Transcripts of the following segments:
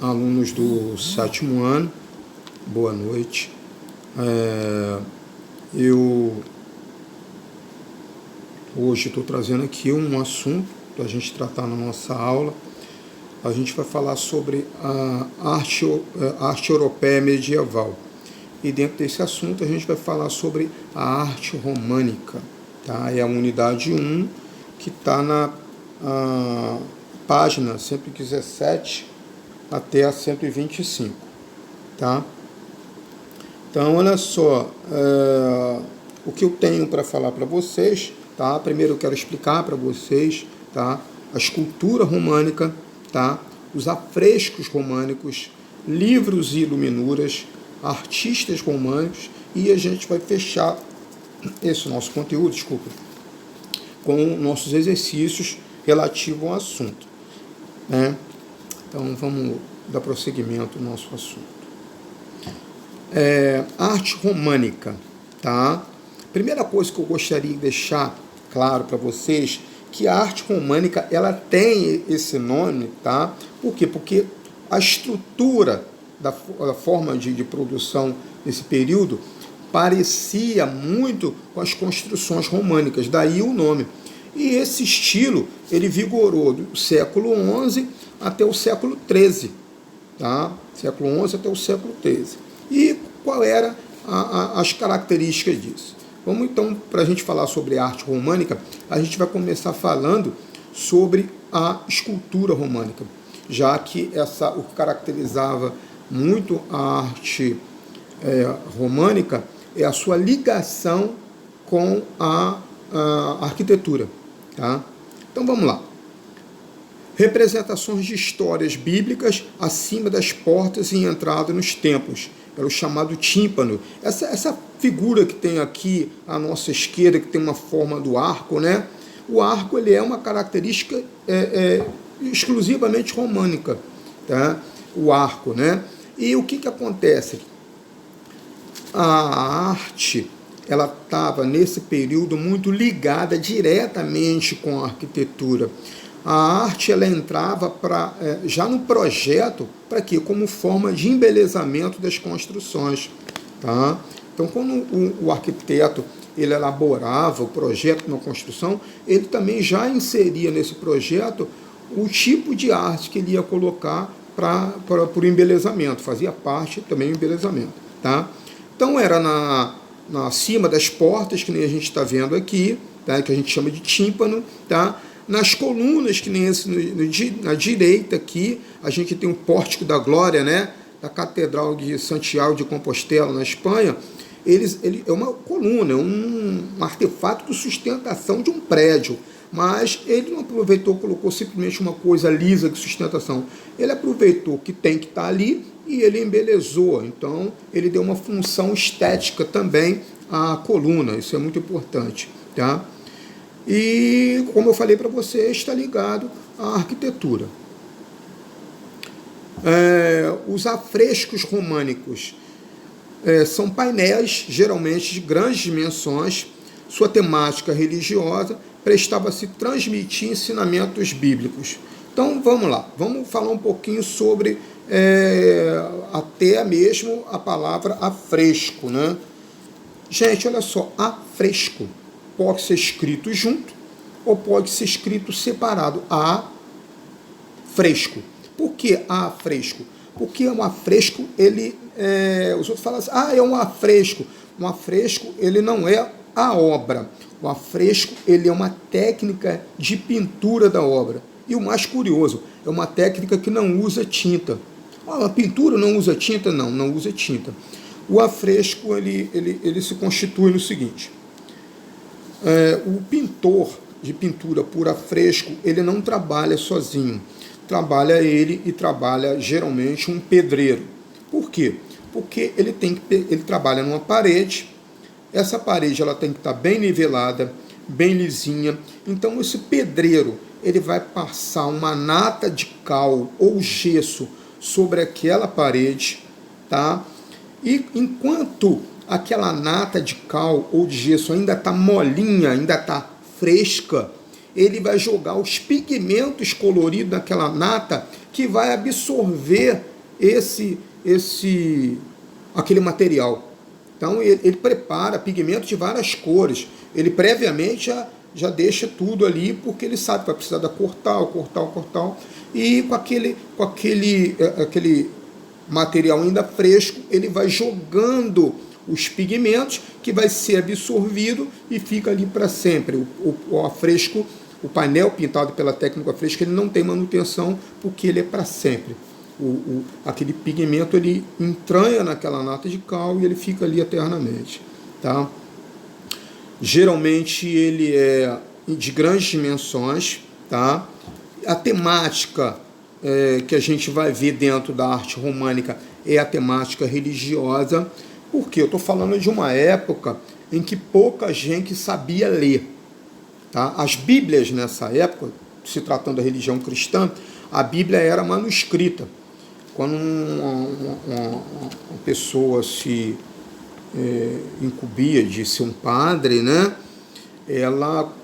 alunos do sétimo ano, boa noite. Eu hoje estou trazendo aqui um assunto para a gente tratar na nossa aula. A gente vai falar sobre a arte europeia medieval. E dentro desse assunto a gente vai falar sobre a arte românica. Tá? É a unidade 1 que está na página 117 até a 125. Tá? Então, olha só, o que eu tenho para falar para vocês. Tá? Primeiro eu quero explicar para vocês, tá? A escultura românica, tá? Os afrescos românicos, livros e iluminuras, artistas românicos, e a gente vai fechar esse nosso conteúdo, com nossos exercícios relativos ao assunto. Né? Então vamos dar prosseguimento ao nosso assunto. Arte românica, tá? Primeira coisa que eu gostaria de deixar claro para vocês, que a arte românica ela tem esse nome, tá? Por quê? Porque a estrutura da forma de produção desse período parecia muito com as construções românicas, daí o nome. E esse estilo, ele vigorou do século XI até o século XIII, tá? Século XI até o século XIII. E qual era as características disso? Vamos então, para a gente falar sobre a arte românica, a gente vai começar falando sobre a escultura românica, já que o que caracterizava muito a arte românica é a sua ligação com a arquitetura. Tá? Então vamos lá. Representações de histórias bíblicas acima das portas e entrada nos templos. Era o chamado tímpano. Essa figura que tem aqui à nossa esquerda, que tem uma forma do arco, né? O arco ele é uma característica exclusivamente românica, tá? O arco, né? E o que acontece? A arte ela estava nesse período muito ligada diretamente com a arquitetura. A arte ela entrava já no projeto, para quê? Como forma de embelezamento das construções. Tá? Então, quando o arquiteto ele elaborava o projeto de uma construção, ele também já inseria nesse projeto o tipo de arte que ele ia colocar para o embelezamento, fazia parte também do embelezamento. Tá? Então, era acima das portas, que nem a gente está vendo aqui, tá? Que a gente chama de tímpano, tá? Nas colunas, que nem esse na direita aqui, a gente tem o Pórtico da Glória, né? Da Catedral de Santiago de Compostela, na Espanha. Ele é uma coluna, é um artefato de sustentação de um prédio, mas ele não aproveitou, colocou simplesmente uma coisa lisa de sustentação. Ele aproveitou que tem que estar ali e ele embelezou. Então, ele deu uma função estética também à coluna. Isso é muito importante, tá? E, como eu falei para você, está ligado à arquitetura. Os afrescos românicos são painéis, geralmente de grandes dimensões. Sua temática religiosa prestava-se transmitir ensinamentos bíblicos. Então, vamos lá. Vamos falar um pouquinho sobre até mesmo a palavra afresco, né? Gente, olha só, afresco pode ser escrito junto ou pode ser escrito separado. Afresco. Por que afresco? Porque um afresco, os outros falam assim, é um afresco. Um afresco, ele não é a obra. O afresco, ele é uma técnica de pintura da obra. E o mais curioso, é uma técnica que não usa tinta. A pintura não usa tinta? Não usa tinta. O afresco, ele se constitui no seguinte. O pintor de pintura por afresco, ele não trabalha sozinho. Trabalha geralmente um pedreiro. Por quê? Porque ele trabalha numa parede, essa parede ela tem que estar bem nivelada, bem lisinha. Então esse pedreiro, ele vai passar uma nata de cal ou gesso sobre aquela parede, tá? E enquanto aquela nata de cal ou de gesso ainda está molinha, ainda está fresca, ele vai jogar os pigmentos coloridos naquela nata que vai absorver aquele material. Então ele prepara pigmento de várias cores. Ele previamente já deixa tudo ali, porque ele sabe que vai precisar da cortal. E com aquele material ainda fresco, ele vai jogando os pigmentos, que vai ser absorvido e fica ali para sempre. O afresco, o painel pintado pela técnica fresca, ele não tem manutenção, porque ele é para sempre. Aquele pigmento, ele entranha naquela nata de cal e ele fica ali eternamente. Tá? Geralmente ele é de grandes dimensões. Tá? A temática que a gente vai ver dentro da arte românica é a temática religiosa, porque eu estou falando de uma época em que pouca gente sabia ler. Tá? As Bíblias nessa época, se tratando da religião cristã, a Bíblia era manuscrita. Quando uma pessoa se incumbia de ser um padre, né?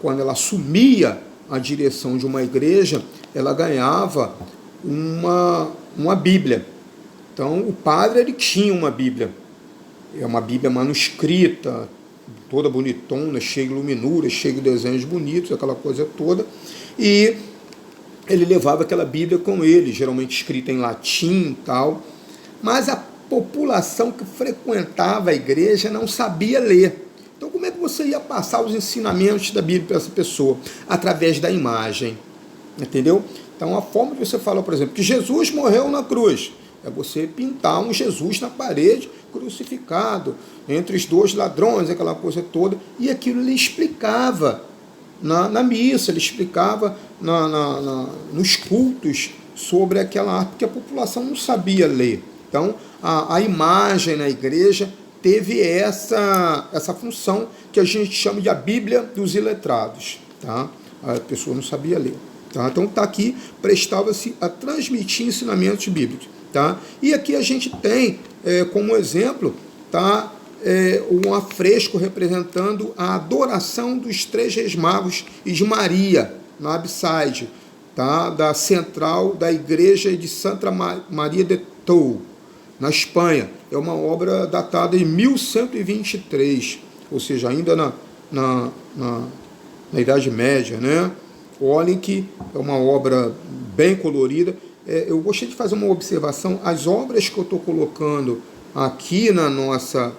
Quando ela assumia a direção de uma igreja, ela ganhava uma Bíblia. Então, o padre, ele tinha uma Bíblia. É uma Bíblia manuscrita, toda bonitona, cheia de luminuras, cheia de desenhos bonitos, aquela coisa toda. E ele levava aquela Bíblia com ele, geralmente escrita em latim e tal. Mas a população que frequentava a igreja não sabia ler. Então, como é que você ia passar os ensinamentos da Bíblia para essa pessoa? Através da imagem. Entendeu? Então, a forma de você falar, por exemplo, que Jesus morreu na cruz, é você pintar um Jesus na parede, crucificado, entre os dois ladrões, aquela coisa toda, e aquilo ele explicava na missa, ele explicava nos cultos sobre aquela arte, porque a população não sabia ler. Então, a imagem na igreja teve essa função que a gente chama de a Bíblia dos iletrados. Tá? A pessoa não sabia ler. Tá? Então, está aqui, prestava-se a transmitir ensinamentos bíblicos. Tá? E aqui a gente tem, como exemplo, tá, um afresco representando a adoração dos 3 reis magos e de Maria, na Abside, tá, da central da igreja de Santa Maria de Tou, na Espanha. É uma obra datada em 1123, ou seja, ainda na Idade Média. Né? Olhem que é uma obra bem colorida. Eu gostaria de fazer uma observação. As obras que eu estou colocando aqui no nosso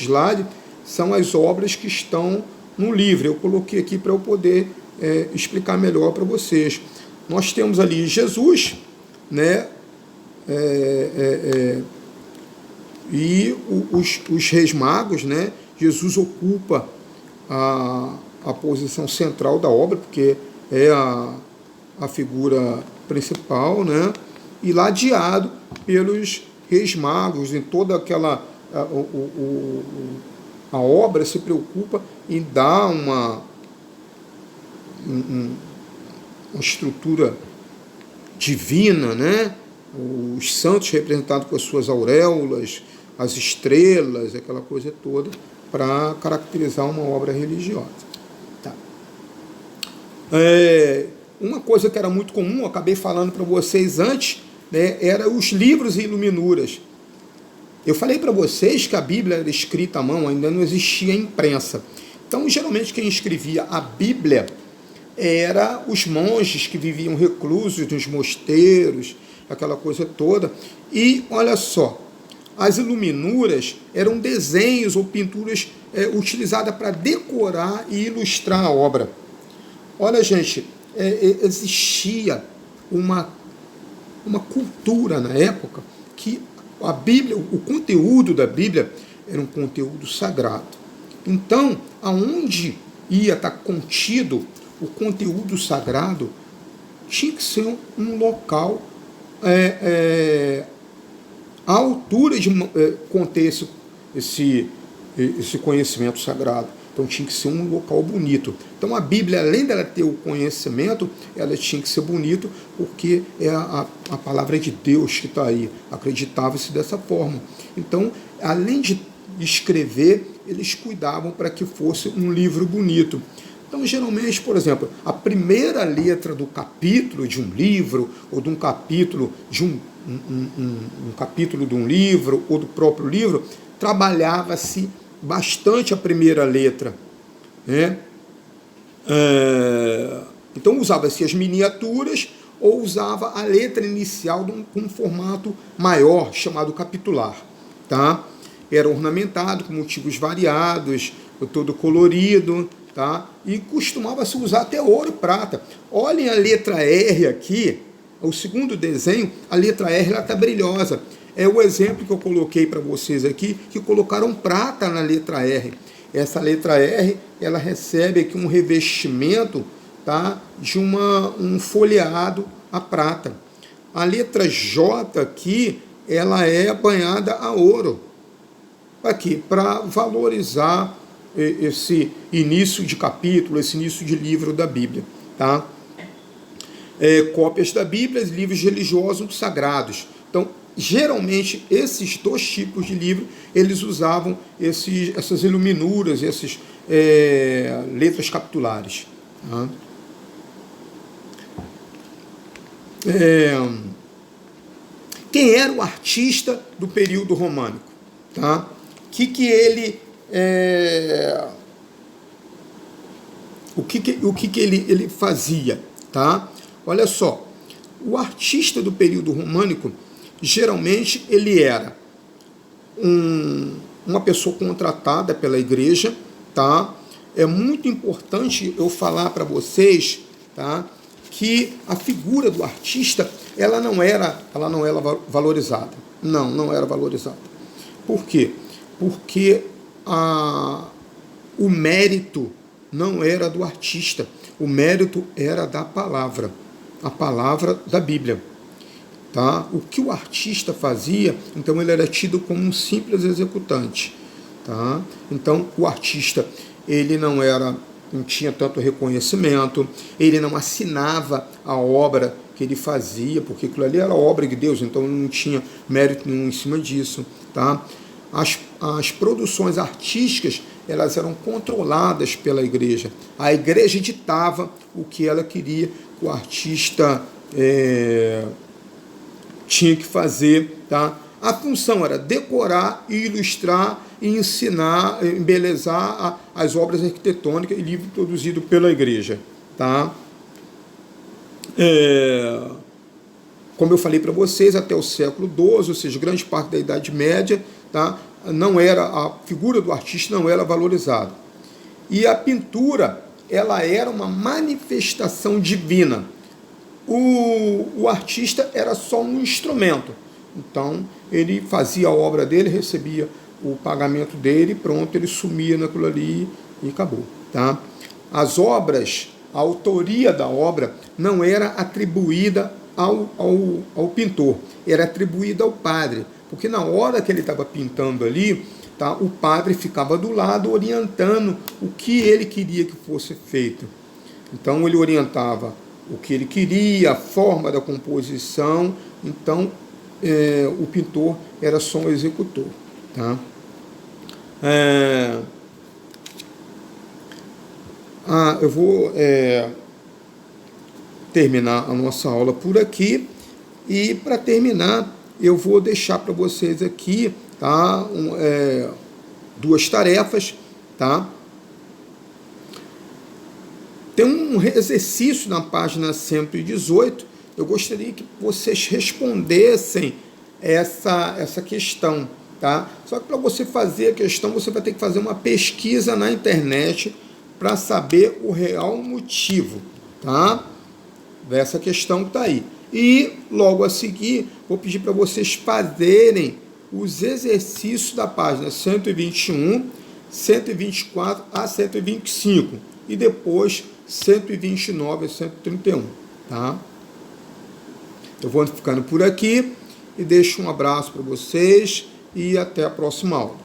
slide são as obras que estão no livro. Eu coloquei aqui para eu poder explicar melhor para vocês. Nós temos ali Jesus, né? E os reis magos, né? Jesus ocupa a posição central da obra, porque é a figura principal, né? E ladeado pelos reis magos, em toda aquela a obra se preocupa em dar uma estrutura divina, né? Os santos representados com as suas auréolas, as estrelas, aquela coisa toda, para caracterizar uma obra religiosa. Tá. Uma coisa que era muito comum, eu acabei falando para vocês antes, né, era os livros e iluminuras. Eu falei para vocês que a Bíblia era escrita à mão, ainda não existia imprensa. Então, geralmente, quem escrevia a Bíblia era os monges que viviam reclusos nos mosteiros, aquela coisa toda. E, olha só, as iluminuras eram desenhos ou pinturas utilizadas para decorar e ilustrar a obra. Olha, gente, existia uma cultura na época que a Bíblia, o conteúdo da Bíblia era um conteúdo sagrado. Então, aonde ia estar contido o conteúdo sagrado, tinha que ser um local à altura de conter esse conhecimento sagrado. Então tinha que ser um local bonito. Então a Bíblia, além dela ter o conhecimento, ela tinha que ser bonito, porque é a palavra de Deus que está aí. Acreditava-se dessa forma. Então, além de escrever, eles cuidavam para que fosse um livro bonito. Então, geralmente, por exemplo, a primeira letra do capítulo de um livro, ou de um capítulo de um capítulo de um livro, ou do próprio livro, trabalhava-se bastante a primeira letra, né? Então, usava-se as miniaturas, ou usava a letra inicial com um formato maior, chamado capitular, tá? Era ornamentado com motivos variados, todo colorido, tá? E costumava-se usar até ouro e prata. Olhem a letra R aqui, o segundo desenho, a letra R está brilhosa. É o exemplo que eu coloquei para vocês aqui, que colocaram prata na letra R. Essa letra R, ela recebe aqui um revestimento, tá, de um folheado a prata. A letra J aqui, ela é banhada a ouro. Aqui, para valorizar esse início de capítulo, esse início de livro da Bíblia, tá? Cópias da Bíblia, livros religiosos sagrados. Então, geralmente, esses dois tipos de livro, eles usavam essas iluminuras, essas letras capitulares. Tá? Quem era o artista do período românico? Tá? O que ele fazia? Tá? Olha só, o artista do período românico, geralmente ele era uma pessoa contratada pela igreja, tá? É muito importante eu falar para vocês, tá, que a figura do artista, ela não era valorizada. Não era valorizada. Por quê? Porque o mérito não era do artista, o mérito era da palavra, a palavra da Bíblia. Tá? O que o artista fazia, então ele era tido como um simples executante. Tá? Então o artista, ele não tinha tanto reconhecimento, ele não assinava a obra que ele fazia, porque aquilo ali era obra de Deus, então ele não tinha mérito nenhum em cima disso. Tá? As produções artísticas, elas eram controladas pela igreja. A igreja ditava o que ela queria que o artista tinha que fazer. Tá? A função era decorar, ilustrar e ensinar, embelezar as obras arquitetônicas e livro produzido pela igreja. Tá? Como eu falei para vocês, até o século XII, ou seja, grande parte da Idade Média, tá? A figura do artista não era valorizada. E a pintura, ela era uma manifestação divina. O artista era só um instrumento. Então, ele fazia a obra dele, recebia o pagamento dele, pronto, ele sumia naquilo ali e acabou. Tá? As obras, a autoria da obra não era atribuída ao pintor, era atribuída ao padre, porque na hora que ele estava pintando ali, tá, o padre ficava do lado orientando o que ele queria que fosse feito. Então ele orientava o que ele queria, a forma da composição. Então o pintor era só um executor. Tá? Eu vou terminar a nossa aula por aqui, e para terminar eu vou deixar para vocês aqui, tá, duas tarefas. Tá? Tem um exercício na página 118, eu gostaria que vocês respondessem essa questão. Tá? Só que para você fazer a questão, você vai ter que fazer uma pesquisa na internet para saber o real motivo, tá, dessa questão que está aí. E logo a seguir, vou pedir para vocês fazerem os exercícios da página 121, 124 a 125 e depois 129 a 131. Tá? Eu vou ficando por aqui e deixo um abraço para vocês e até a próxima aula.